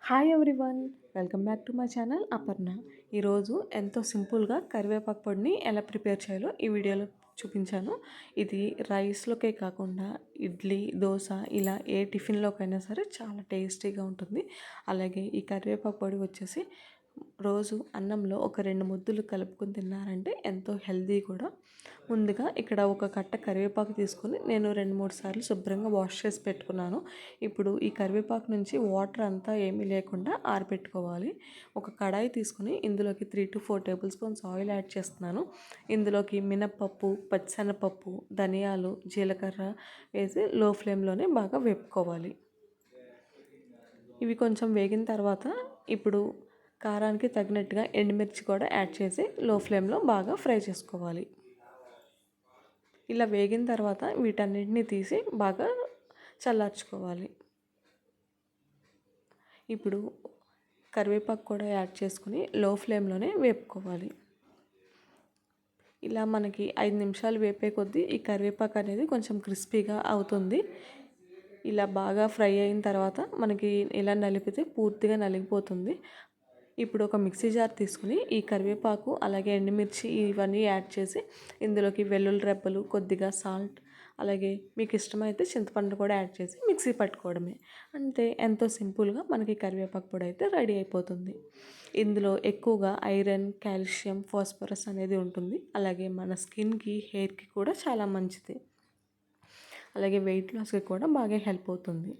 Hi everyone, welcome back to my channel Aparna. ఈరోజు ఎంతో సింపుల్గా కరివేపాకు పొడిని ఎలా ప్రిపేర్ చేయాలో ఈ వీడియోలో చూపించాను. ఇది రైస్లోకే కాకుండా ఇడ్లీ, దోశ ఇలా ఏ టిఫిన్లోకైనా సరే చాలా టేస్టీగా ఉంటుంది. అలాగే ఈ కరివేపాకు పొడి వచ్చేసి రోజు అన్నంలో ఒక 2 ముద్దలు కలుపుకొని తిన్నారంటే ఎంతో హెల్తీ కూడా. ముందుగా ఇక్కడ ఒక కట్ట కరివేపాకు తీసుకొని నేను 2-3 సార్లు శుభ్రంగా వాష్ చేసి పెట్టుకున్నాను. ఇప్పుడు ఈ కరివేపాకు నుంచి వాటర్ అంతా ఏమీ లేకుండా ఆరబెట్టుకోవాలి. ఒక కడాయి తీసుకొని ఇందులోకి 3-4 టేబుల్ స్పూన్స్ ఆయిల్ యాడ్ చేస్తున్నాను. ఇందులోకి మినప్పప్పు, పచ్చిశనగపప్పు, ధనియాలు, జీలకర్ర వేసి లో ఫ్లేమ్లోనే బాగా వేపుకోవాలి. ఇవి కొంచెం వేగిన తర్వాత ఇప్పుడు కారానికి తగినట్టుగా ఎండుమిర్చి కూడా యాడ్ చేసి లో ఫ్లేమ్లో బాగా ఫ్రై చేసుకోవాలి. ఇలా వేగిన తర్వాత వీటన్నిటిని తీసి బాగా చల్లార్చుకోవాలి. ఇప్పుడు కరివేపాకు కూడా యాడ్ చేసుకుని లో ఫ్లేమ్లోనే వేపుకోవాలి. ఇలా మనకి 5 నిమిషాలు వేపే కొద్దీ ఈ కరివేపాకు అనేది కొంచెం క్రిస్పీగా అవుతుంది. ఇలా బాగా ఫ్రై అయిన తర్వాత మనకి ఇలా నలిపితే పూర్తిగా నలిగిపోతుంది. ఇప్పుడు ఒక మిక్సీ జార్ తీసుకుని ఈ కరివేపాకు అలాగే ఎండుమిర్చి ఇవన్నీ యాడ్ చేసి ఇందులోకి వెల్లుల్లి రెబ్బలు, కొద్దిగా సాల్ట్, అలాగే మీకు ఇష్టమైతే చింతపండు కూడా యాడ్ చేసి మిక్సీ పట్టుకోవడమే. అంతే, ఎంతో సింపుల్గా మనకి కరివేపాకు పొడి అయితే రెడీ అయిపోతుంది. ఇందులో ఎక్కువగా ఐరన్, కాల్షియం, ఫాస్ఫరస్ అనేది ఉంటుంది. అలాగే మన స్కిన్కి, హెయిర్కి కూడా చాలా మంచిది. అలాగే వెయిట్ లాస్కి కూడా బాగా హెల్ప్ అవుతుంది.